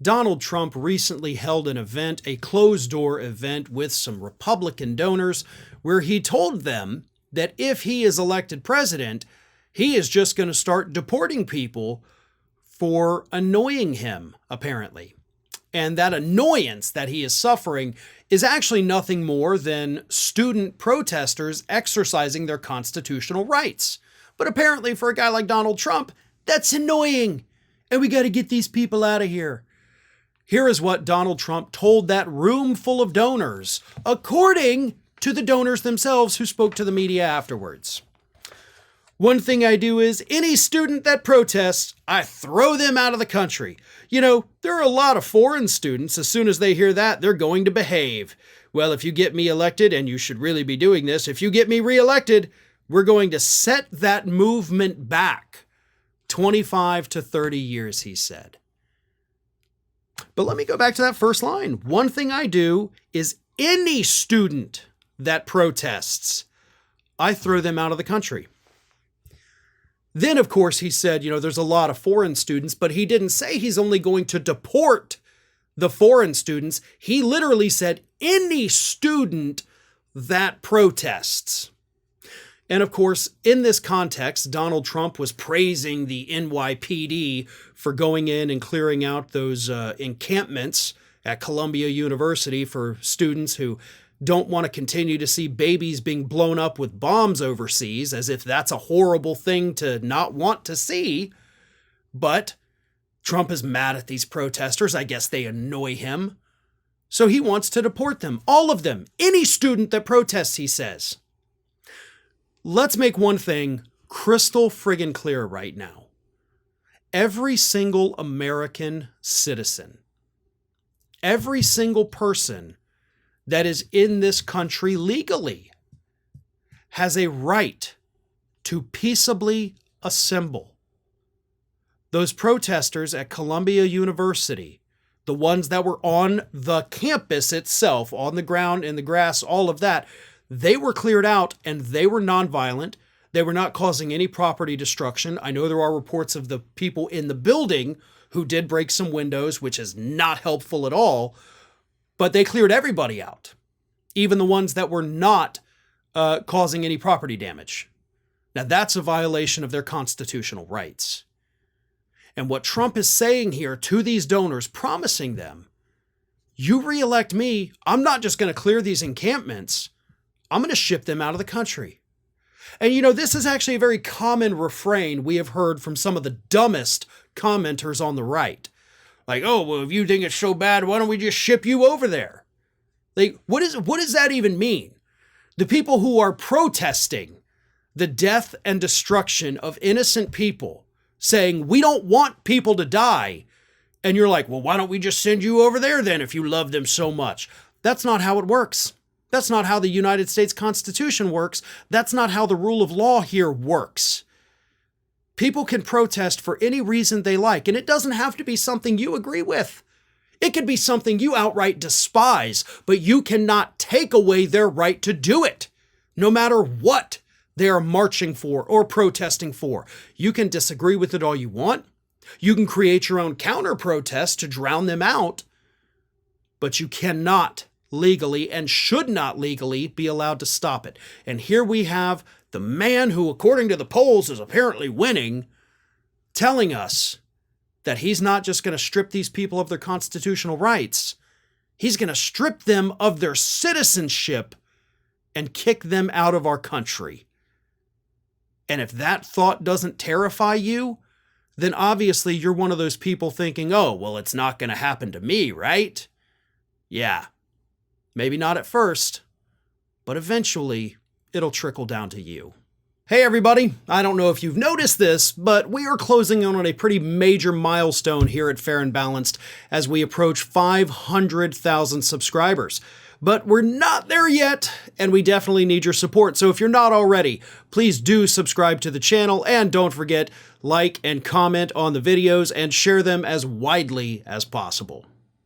Donald Trump recently held an event, a closed-door event with some Republican donors, where he told them that if he is elected president, he is just going to start deporting people for annoying him, apparently. And that annoyance that he is suffering is actually nothing more than student protesters exercising their constitutional rights. But apparently for a guy like Donald Trump, that's annoying. And we got to get these people out of here. Here is what Donald Trump told that room full of donors, according to the donors themselves who spoke to the media afterwards. One thing I do is any student that protests, I throw them out of the country. You know, there are a lot of foreign students. As soon as they hear that, they're going to behave. Well, if you get me elected, and you should really be doing this, if you get me reelected, we're going to set that movement back 25 to 30 years, he said. But let me go back to that first line. One thing I do is any student that protests, I throw them out of the country. Then, of course, he said, you know, there's a lot of foreign students, but he didn't say he's only going to deport the foreign students. He literally said any student that protests. And of course, in this context, Donald Trump was praising the NYPD for going in and clearing out those encampments at Columbia University for students who don't want to continue to see babies being blown up with bombs overseas, as if that's a horrible thing to not want to see. But Trump is mad at these protesters. I guess they annoy him. So he wants to deport them, all of them, any student that protests, he says. Let's make one thing crystal friggin' clear right now. Every single American citizen, every single person that is in this country legally has a right to peaceably assemble. Those protesters at Columbia University, the ones that were on the campus itself, on the ground, in the grass, all of that, they were cleared out and they were nonviolent. They were not causing any property destruction. I know there are reports of the people in the building who did break some windows, which is not helpful at all. But they cleared everybody out, even the ones that were not causing any property damage. Now, that's a violation of their constitutional rights. And what Trump is saying here to these donors, promising them, you reelect me, I'm not just going to clear these encampments, I'm going to ship them out of the country. And you know, this is actually a very common refrain we have heard from some of the dumbest commenters on the right. Like, oh, well, if you think it's so bad, why don't we just ship you over there? Like, what does that even mean? The people who are protesting the death and destruction of innocent people, saying, we don't want people to die. And you're like, well, why don't we just send you over there then if you love them so much? That's not how it works. That's not how the United States Constitution works. That's not how the rule of law here works. People can protest for any reason they like, and it doesn't have to be something you agree with. It could be something you outright despise, but you cannot take away their right to do it, no matter what they are marching for or protesting for. You can disagree with it all you want. You can create your own counter-protest to drown them out, but you cannot legally and should not legally be allowed to stop it. And here we have the man who, according to the polls, is apparently winning, telling us that he's not just going to strip these people of their constitutional rights. He's going to strip them of their citizenship and kick them out of our country. And if that thought doesn't terrify you, then obviously you're one of those people thinking, oh, well, it's not going to happen to me, right? Yeah, maybe not at first, but eventually it'll trickle down to you. Hey everybody, I don't know if you've noticed this, but we are closing in on a pretty major milestone here at Fair and Balanced as we approach 500,000 subscribers. But we're not there yet, and we definitely need your support. So if you're not already, please do subscribe to the channel, and don't forget, like and comment on the videos and share them as widely as possible.